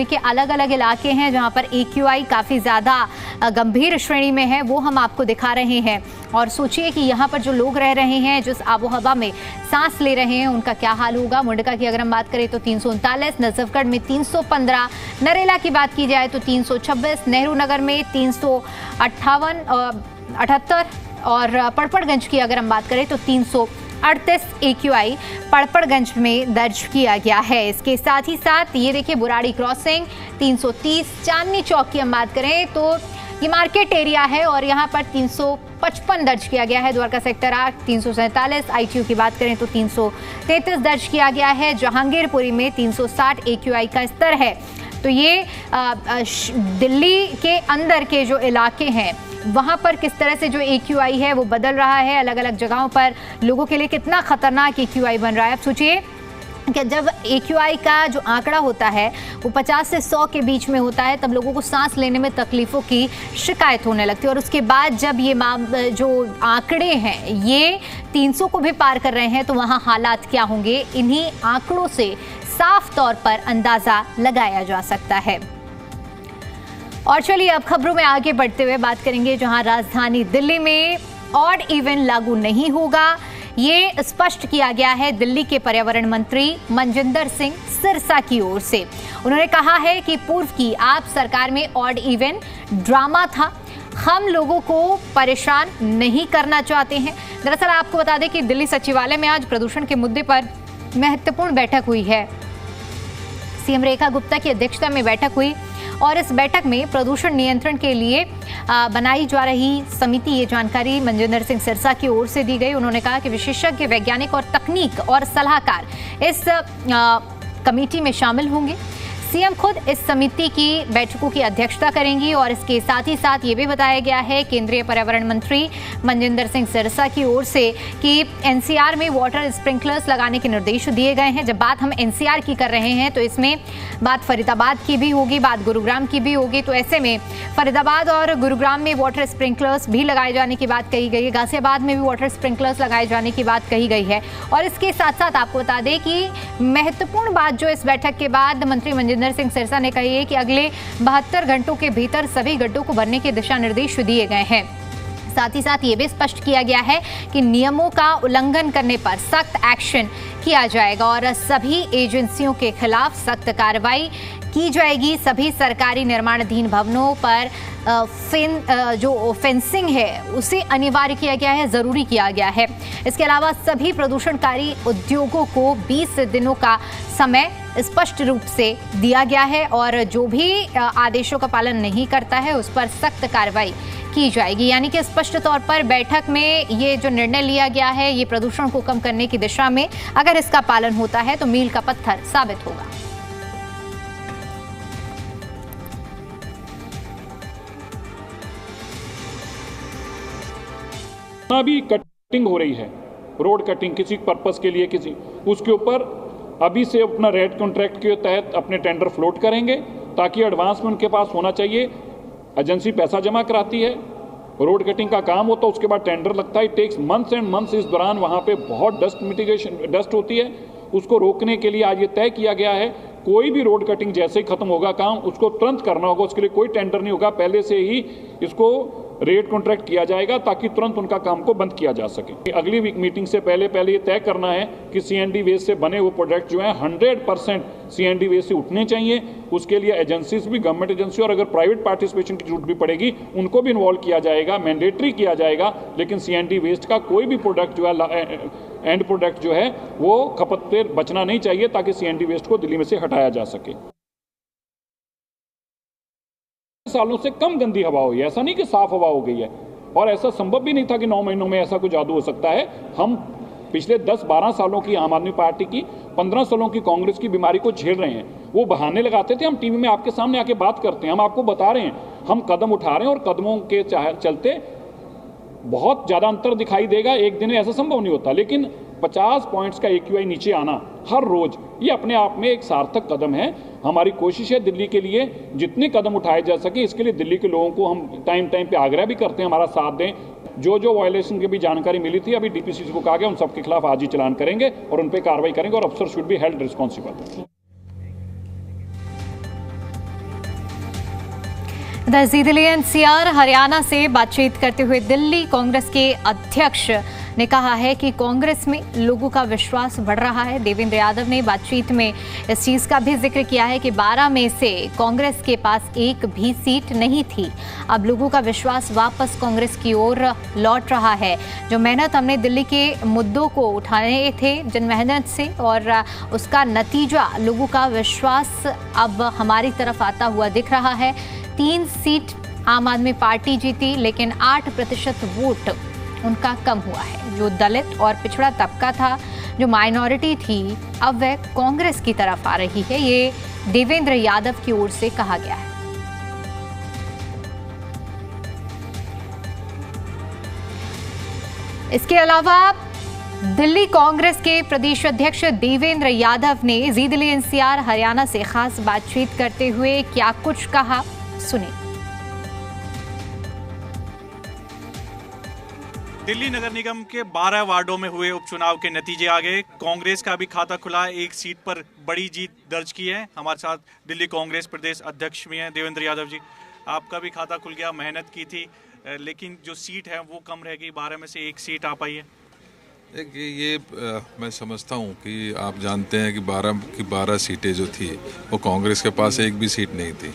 के अलग अलग इलाके हैं जहां पर AQI काफ़ी ज़्यादा गंभीर श्रेणी में है, वो हम आपको दिखा रहे हैं। और सोचिए कि यहाँ पर जो लोग रह रहे हैं, जिस आबो हवा में सांस ले रहे हैं, उनका क्या हाल होगा। मुंडका की अगर हम बात करें तो 339, नजफगढ़ में 315, नरेला की बात की जाए तो 326, नेहरू नगर में 378 और पड़पड़गंज की अगर हम बात करें तो 338 AQI पड़पड़गंज में दर्ज किया गया है। इसके साथ ही साथ ये देखिए बुराड़ी क्रॉसिंग 330, चांदनी चौक की हम बात करें तो ये मार्केट एरिया है और यहाँ पर 355 दर्ज किया गया है। द्वारका सेक्टर 8 347, ITU की बात करें तो 333 दर्ज किया गया है। जहांगीरपुरी में 360 AQI का स्तर है। तो ये दिल्ली के अंदर के जो इलाके हैं वहाँ पर किस तरह से जो AQI है वो बदल रहा है, अलग अलग जगहों पर लोगों के लिए कितना खतरनाक AQI बन रहा है। अब सोचिए कि जब AQI का जो आंकड़ा होता है वो 50 से 100 के बीच में होता है, तब लोगों को सांस लेने में तकलीफ़ों की शिकायत होने लगती है। और उसके बाद जब ये जो आंकड़े हैं ये 300 को भी पार कर रहे हैं तो वहाँ हालात क्या होंगे, इन्हीं आंकड़ों से साफ तौर पर अंदाज़ा लगाया जा सकता है। और चलिए अब खबरों में आगे बढ़ते हुए बात करेंगे जहां राजधानी दिल्ली में ऑड इवन लागू नहीं होगा। ये स्पष्ट किया गया है दिल्ली के पर्यावरण मंत्री मनजिंदर सिंह सिरसा की ओर से। उन्होंने कहा है कि पूर्व की आप सरकार में ऑड इवन ड्रामा था, हम लोगों को परेशान नहीं करना चाहते हैं। दरअसल आपको बता दें कि दिल्ली सचिवालय में आज प्रदूषण के मुद्दे पर महत्वपूर्ण बैठक हुई है। CM रेखा गुप्ता की अध्यक्षता में बैठक हुई और इस बैठक में प्रदूषण नियंत्रण के लिए बनाई जा रही समिति, ये जानकारी मनजिंदर सिंह सिरसा की ओर से दी गई। उन्होंने कहा कि विशेषज्ञ, वैज्ञानिक और तकनीक और सलाहकार इस कमेटी में शामिल होंगे। CM खुद इस समिति की बैठकों की अध्यक्षता करेंगी और इसके साथ ही साथ ये भी बताया गया है केंद्रीय पर्यावरण मंत्री मनजिंदर सिंह सिरसा की ओर से कि NCR में वाटर स्प्रिंकलर्स लगाने के निर्देश दिए गए हैं। जब बात हम NCR की कर रहे हैं तो इसमें बात फरीदाबाद की भी होगी, बात गुरुग्राम की भी होगी। तो ऐसे में फरीदाबाद और गुरुग्राम में वाटर स्प्रिंकलर्स भी लगाए जाने की बात कही गई है, गाजियाबाद में भी वाटर स्प्रिंकलर्स लगाए जाने की बात कही गई है। और इसके साथ साथ आपको बता दें कि महत्वपूर्ण बात जो इस बैठक के बाद मंत्री मनजिंदर सिंह सिरसा ने कही है कि अगले 72 घंटों के भीतर सभी गड्ढों को भरने के दिशा निर्देश दिए गए हैं। साथ ही साथ ये भी स्पष्ट किया गया है कि नियमों का उल्लंघन करने पर सख्त एक्शन किया जाएगा और सभी एजेंसियों के खिलाफ सख्त कार्रवाई की जाएगी। सभी सरकारी निर्माणाधीन भवनों पर जो फेंसिंग है उसे अनिवार्य किया गया है, जरूरी किया गया है। इसके अलावा सभी प्रदूषणकारी उद्योगों को 20 दिनों का समय स्पष्ट रूप से दिया गया है और जो भी आदेशों का पालन नहीं करता है उस पर सख्त कार्रवाई की जाएगी। यानी कि स्पष्ट तौर पर बैठक में ये जो निर्णय लिया गया है ये प्रदूषण को कम करने की दिशा में अगर इसका पालन होता है तो मील का पत्थर साबित होगा। अभी कटिंग हो रही है, रोड कटिंग किसी पर्पस के लिए, किसी उसके ऊपर अभी से अपना रेट कॉन्ट्रैक्ट के तहत अपने टेंडर फ्लोट करेंगे ताकि एडवांस में उनके पास होना चाहिए। एजेंसी पैसा जमा कराती है, रोड कटिंग का काम होता है, उसके बाद टेंडर लगता है। Takes months and months. इस दौरान वहाँ पे बहुत डस्ट होती है, उसको रोकने के लिए आज ये तय किया गया है कोई भी रोड कटिंग जैसे ही खत्म होगा काम उसको तुरंत करना होगा। उसके लिए कोई टेंडर नहीं होगा, पहले से ही इसको रेट कॉन्ट्रैक्ट किया जाएगा ताकि तुरंत उनका काम को बंद किया जा सके। अगली मीटिंग से पहले ये तय करना है कि CND वेस्ट से बने हुए प्रोडक्ट जो हैं 100% CND वेस्ट से उठने चाहिए। उसके लिए एजेंसीज भी, गवर्नमेंट एजेंसी और अगर प्राइवेट पार्टिसिपेशन की जरूरत भी पड़ेगी उनको भी इन्वॉल्व किया जाएगा, मैंडेटरी किया जाएगा। लेकिन CND वेस्ट का कोई भी प्रोडक्ट जो है, एंड प्रोडक्ट जो है वो खपत पे बचना नहीं चाहिए ताकि CND वेस्ट को दिल्ली में से हटाया जा सके। सालों से कम गंदी हवा हुई है, ऐसा नहीं कि साफ हवा हो गई है, और ऐसा संभव भी नहीं था कि 9 महीनों में ऐसा कुछ जादू हो सकता है। हम पिछले 10-12 सालों की आम आदमी पार्टी की, 15 सालों की कांग्रेस की बीमारी को झेल रहे हैं। वो बहाने लगाते थे, हम टीवी में आपके सामने आके बात करते हैं, हम आपको बता रहे हैं हम कदम उठा रहे हैं और कदमों के चलते बहुत ज़्यादा अंतर दिखाई देगा। एक दिन में ऐसा संभव नहीं होता, लेकिन 50 पॉइंट्स का AQI नीचे आना हर रोज, ये अपने आप में एक सार्थक कदम है। हमारी कोशिश है दिल्ली के लिए जितने कदम उठाए जा सके, इसके लिए दिल्ली के लोगों को हम टाइम पे आग्रह भी करते हैं हमारा साथ दें। जो वायलेशन की भी जानकारी मिली थी अभी DPCC को कहा गया उन सबके खिलाफ आज ही चलान करेंगे और उन पर कार्रवाई करेंगे और अफसर शुड बी हेल्ड रिस्पॉन्सिबल। जी दिल्ली एनसीआर हरियाणा से बातचीत करते हुए दिल्ली कांग्रेस के अध्यक्ष ने कहा है कि कांग्रेस में लोगों का विश्वास बढ़ रहा है। देवेंद्र यादव ने बातचीत में इस चीज का भी जिक्र किया है कि 12 में से कांग्रेस के पास एक भी सीट नहीं थी। अब लोगों का विश्वास वापस कांग्रेस की ओर लौट रहा है। जो मेहनत हमने दिल्ली के मुद्दों को उठाने थे जन मेहनत से, और उसका नतीजा लोगों का विश्वास अब हमारी तरफ आता हुआ दिख रहा है। 3 सीट आम आदमी पार्टी जीती, लेकिन 8% वोट उनका कम हुआ है। जो दलित और पिछड़ा तबका था, जो माइनॉरिटी थी, अब वह कांग्रेस की तरफ आ रही है। ये देवेंद्र यादव की ओर से कहा गया है। इसके अलावा दिल्ली कांग्रेस के प्रदेश अध्यक्ष देवेंद्र यादव ने जी दिल्ली एनसीआर हरियाणा से खास बातचीत करते हुए क्या कुछ कहा, सुनिए। दिल्ली नगर निगम के 12 वार्डों में हुए उपचुनाव के नतीजे आ गए। कांग्रेस का भी खाता खुला, एक सीट पर बड़ी जीत दर्ज की है। हमारे साथ दिल्ली कांग्रेस प्रदेश अध्यक्ष भी हैं देवेंद्र यादव जी। आपका भी खाता खुल गया, मेहनत की थी, लेकिन जो सीट है वो कम रह गई, 12 में से एक सीट आ पाई है। ये मैं समझता हूँ कि आप जानते हैं कि 12 की 12 सीटें जो थी वो कांग्रेस के पास एक भी सीट नहीं थी,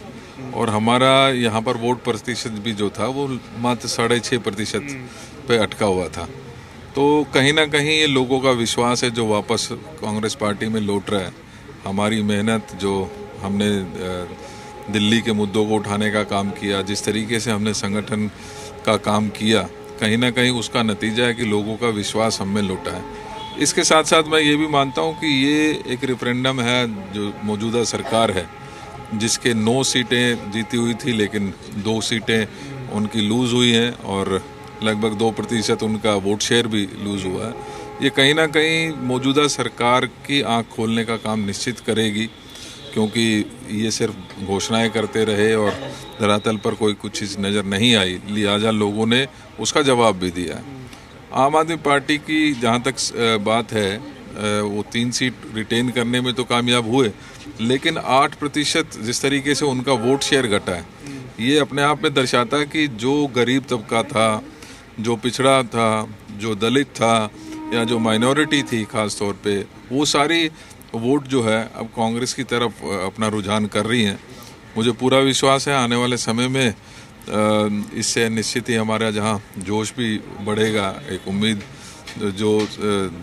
और हमारा यहाँ पर वोट प्रतिशत भी जो था वो मात्र 6.5% पे अटका हुआ था। तो कहीं ना कहीं ये लोगों का विश्वास है जो वापस कांग्रेस पार्टी में लौट रहा है। हमारी मेहनत, जो हमने दिल्ली के मुद्दों को उठाने का काम किया, जिस तरीके से हमने संगठन का काम किया, कहीं ना कहीं उसका नतीजा है कि लोगों का विश्वास हम में लौटा है। इसके साथ साथ मैं ये भी मानता हूँ कि ये एक रेफरेंडम है जो मौजूदा सरकार है, जिसके 9 सीटें जीती हुई थी, लेकिन 2 सीटें उनकी लूज़ हुई हैं और लगभग 2% उनका वोट शेयर भी लूज़ हुआ है। ये कहीं ना कहीं मौजूदा सरकार की आंख खोलने का काम निश्चित करेगी, क्योंकि ये सिर्फ घोषणाएं करते रहे और धरातल पर कोई कुछ चीज़ नज़र नहीं आई, लिहाजा लोगों ने उसका जवाब भी दिया है। आम आदमी पार्टी की जहाँ तक बात है, वो 3 सीट रिटेन करने में तो कामयाब हुए, लेकिन 8% जिस तरीके से उनका वोट शेयर घटा है, ये अपने आप में दर्शाता है कि जो गरीब तबका था, जो पिछड़ा था, जो दलित था, या जो माइनॉरिटी थी खास तौर पे, वो सारी वोट जो है अब कांग्रेस की तरफ अपना रुझान कर रही हैं। मुझे पूरा विश्वास है आने वाले समय में इससे निश्चित ही हमारा जहाँ जोश भी बढ़ेगा, एक उम्मीद जो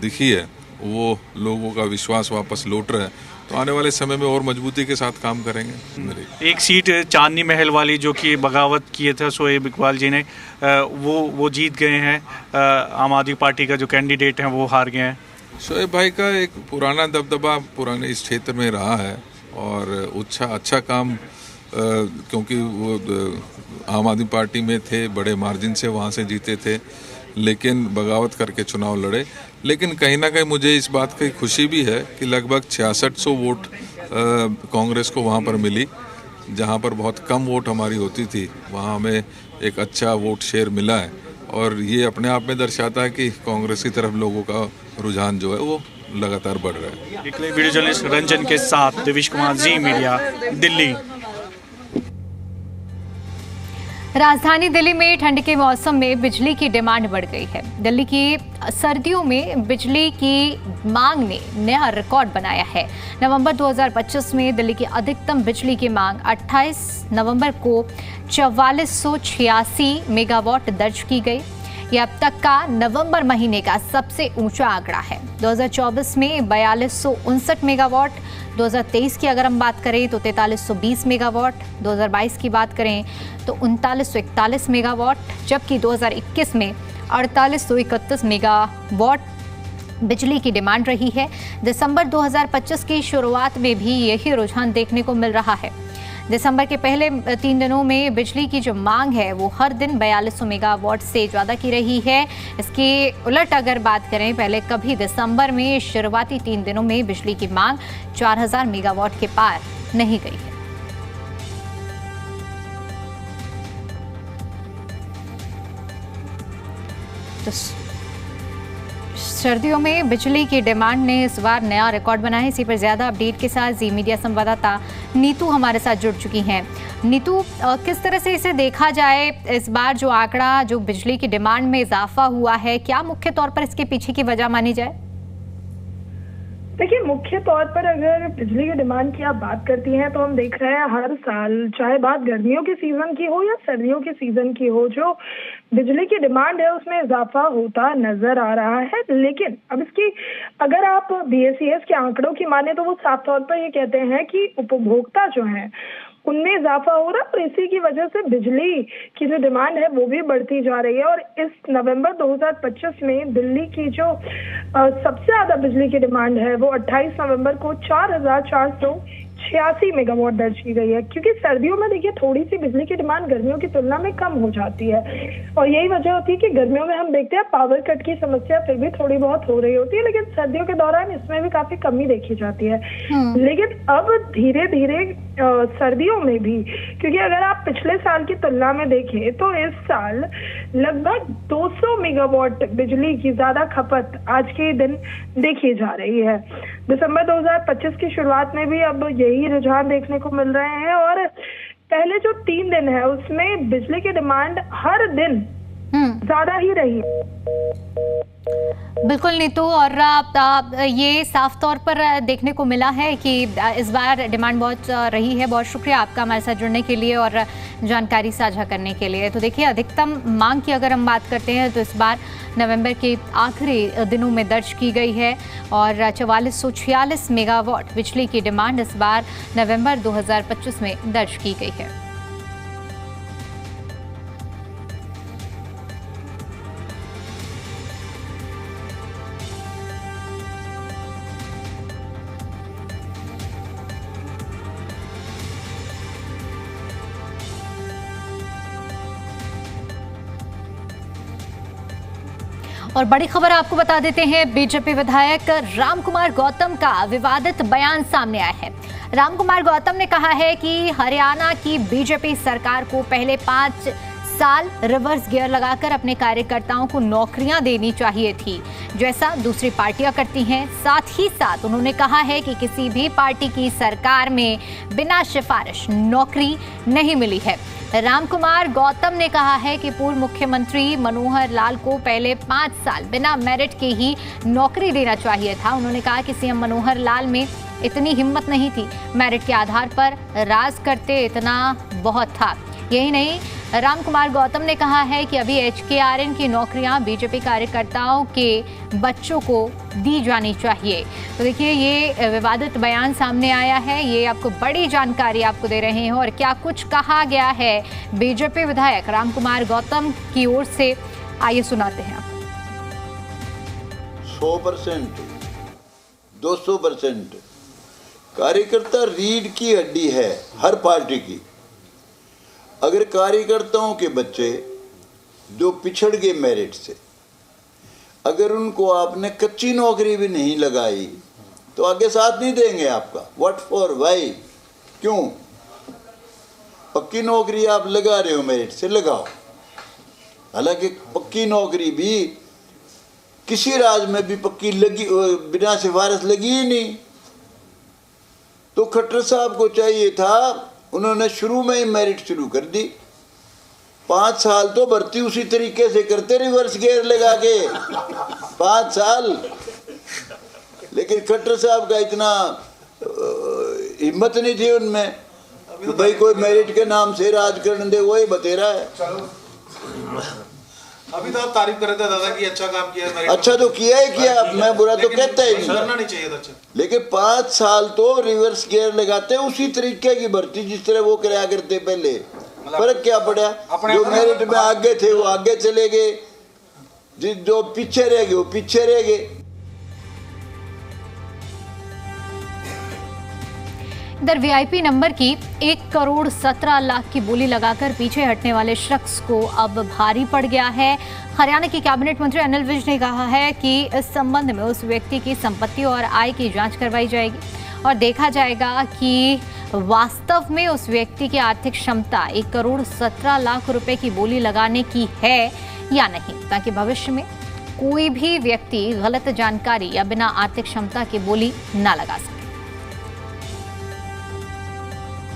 दिखी है, वो लोगों का विश्वास वापस लौट रहा है, तो आने वाले समय में और मजबूती के साथ काम करेंगे। मेरी एक सीट चांदनी महल वाली जो कि बगावत किए थे शोएब इकबाल जी ने, वो जीत गए हैं। आम आदमी पार्टी का जो कैंडिडेट हैं वो हार गए हैं। शोएब भाई का एक पुराना दबदबा पुराने इस क्षेत्र में रहा है, और अच्छा काम, क्योंकि वो आम आदमी पार्टी में थे, बड़े मार्जिन से वहाँ से जीते थे, लेकिन बगावत करके चुनाव लड़े। लेकिन कहीं ना कहीं मुझे इस बात की खुशी भी है कि लगभग 6600 वोट कांग्रेस को वहाँ पर मिली, जहाँ पर बहुत कम वोट हमारी होती थी, वहाँ हमें एक अच्छा वोट शेयर मिला है, और ये अपने आप में दर्शाता है कि कांग्रेस की तरफ लोगों का रुझान जो है वो लगातार बढ़ रहा है। वीडियो जर्नलिस्ट रंजन के साथ देवेश कुमार, जी मीडिया, दिल्ली। राजधानी दिल्ली में ठंड के मौसम में बिजली की डिमांड बढ़ गई है। दिल्ली की सर्दियों में बिजली की मांग ने नया रिकॉर्ड बनाया है। नवंबर 2025 में दिल्ली की अधिकतम बिजली की मांग 28 नवंबर को 4486 मेगावाट दर्ज की गई। यह अब तक का नवंबर महीने का सबसे ऊंचा आंकड़ा है। 2024 में 4259 मेगावाट, 2023 की अगर हम बात करें तो 4320 मेगावाट, 2022 की बात करें तो 3941 मेगावाट, जबकि 2021 में 4831 मेगावाट बिजली की डिमांड रही है। दिसंबर 2025 की शुरुआत में भी यही रुझान देखने को मिल रहा है। दिसंबर के पहले 3 दिनों में बिजली की जो मांग है वो हर दिन 4200 मेगावाट से ज़्यादा की रही है। इसके उलट अगर बात करें, पहले कभी दिसंबर में शुरुआती 3 दिनों में बिजली की मांग 4000 मेगावाट के पार नहीं गई है। तो सर्दियों में बिजली की डिमांड ने इस बार नया रिकॉर्ड बनाया है। इसी पर ज्यादा अपडेट के साथ जी मीडिया संवाददाता नीतू हमारे साथ जुड़ चुकी हैं। नीतू, किस तरह से इसे देखा जाए, इस बार जो आंकड़ा, जो बिजली की डिमांड में इजाफा हुआ है, क्या मुख्य तौर पर इसके पीछे की वजह मानी जाए? देखिए, मुख्य तौर पर अगर बिजली की डिमांड की आप बात करती हैं तो हम देख रहे हैं हर साल, चाहे बात गर्मियों के सीजन की हो या सर्दियों के सीजन की हो, जो बिजली की डिमांड है उसमें इजाफा होता नजर आ रहा है। लेकिन अब इसकी अगर आप BSES के आंकड़ों की माने तो वो साफ तौर पर ये कहते हैं कि उपभोक्ता जो है उनमें इजाफा हो रहा है और इसी की वजह से बिजली की जो डिमांड है वो भी बढ़ती जा रही है। और इस नवंबर 2025 में दिल्ली की जो सबसे ज्यादा बिजली की डिमांड है वो 28 नवंबर को 4,486 मेगावाट दर्ज की गई है, क्योंकि सर्दियों में देखिए थोड़ी सी बिजली की डिमांड गर्मियों की तुलना में कम हो जाती है। और यही वजह होती है कि गर्मियों में हम देखते हैं पावर कट की समस्या फिर भी थोड़ी बहुत हो रही होती है, लेकिन सर्दियों के दौरान इसमें भी काफी कमी देखी जाती है। लेकिन अब धीरे धीरे सर्दियों में भी, क्योंकि अगर आप पिछले साल की तुलना में देखें तो इस साल लगभग 200 मेगावाट बिजली की ज्यादा खपत आज के दिन देखी जा रही है। दिसंबर 2025 की शुरुआत में भी अब यही रुझान देखने को मिल रहे हैं और पहले जो 3 दिन है उसमें बिजली की डिमांड हर दिन ज्यादा ही रही। बिल्कुल नीतू, और ये साफ तौर पर देखने को मिला है कि इस बार डिमांड बहुत रही है। बहुत शुक्रिया आपका हमारे साथ जुड़ने के लिए और जानकारी साझा करने के लिए। तो देखिए, अधिकतम मांग की अगर हम बात करते हैं तो इस बार नवंबर के आखिरी दिनों में दर्ज की गई है और 4446 मेगावाट बिजली की डिमांड इस बार नवंबर 2025 में दर्ज की गई है। और बड़ी खबर आपको बता देते हैं, बीजेपी विधायक रामकुमार गौतम का विवादित बयान सामने आया है। रामकुमार गौतम ने कहा है कि हरियाणा की बीजेपी सरकार को पहले 5 साल रिवर्स गियर लगाकर अपने कार्यकर्ताओं को नौकरियां देनी चाहिए थी, जैसा दूसरी पार्टियां करती हैं। साथ ही साथ उन्होंने कहा है कि किसी भी पार्टी की सरकार में बिना सिफारिश नौकरी नहीं मिली है। रामकुमार गौतम ने कहा है कि पूर्व मुख्यमंत्री मनोहर लाल को पहले 5 साल बिना मेरिट के ही नौकरी देना चाहिए था। उन्होंने कहा कि सीएम मनोहर लाल में इतनी हिम्मत नहीं थी, मेरिट के आधार पर राज करते इतना बहुत था। यही नहीं, रामकुमार गौतम ने कहा है कि अभी HKRN की नौकरियां बीजेपी कार्यकर्ताओं के बच्चों को दी जानी चाहिए। तो देखिए, ये विवादित बयान सामने आया है, ये आपको बड़ी जानकारी आपको दे रहे हैं और क्या कुछ कहा गया है बीजेपी विधायक रामकुमार गौतम की ओर से, आइए सुनाते हैं आपको। 100%, 200% कार्यकर्ता रीढ़ की हड्डी है हर पार्टी की। अगर कार्यकर्ताओं के बच्चे जो पिछड़ गए मेरिट से, अगर उनको आपने कच्ची नौकरी भी नहीं लगाई तो आगे साथ नहीं देंगे आपका। व्हाट फॉर, वाई, क्यों? पक्की नौकरी आप लगा रहे हो, मेरिट से लगाओ। हालांकि पक्की नौकरी भी किसी राज्य में भी पक्की लगी बिना सिफारिश लगी ही नहीं। तो खट्टर साहब को चाहिए था, उन्होंने शुरू में ही मेरिट शुरू कर दी। 5 साल तो भर्ती उसी तरीके से करते, रिवर्स गियर लगा के 5 साल। लेकिन खट्टर साहब का इतना हिम्मत नहीं थी उनमें कि भाई कोई मेरिट के नाम से राज करने दे, वही बतेरा है। अभी तो आप तारीफ कर रहे थे दादा कि अच्छा काम किया। अच्छा तो किया ही किया, मैं बुरा तो कहता ही नहीं चाहिए था। अच्छा, लेकिन 5 साल तो रिवर्स गियर लगाते उसी तरीके की भर्ती जिस तरह वो कराया करते पहले। फर्क क्या पड़ा? जो मेरिट में आगे थे वो आगे चले गए, जो पीछे रह गए वो पीछे रह गए। इधर VIP नंबर की 1,17,00,000 की बोली लगाकर पीछे हटने वाले शख्स को अब भारी पड़ गया है। हरियाणा के कैबिनेट मंत्री अनिल विज ने कहा है कि इस संबंध में उस व्यक्ति की संपत्ति और आय की जांच करवाई जाएगी और देखा जाएगा कि वास्तव में उस व्यक्ति की आर्थिक क्षमता 1,17,00,000 रुपए की बोली लगाने की है या नहीं, ताकि भविष्य में कोई भी व्यक्ति गलत जानकारी या बिना आर्थिक क्षमता की बोली ना लगा सके।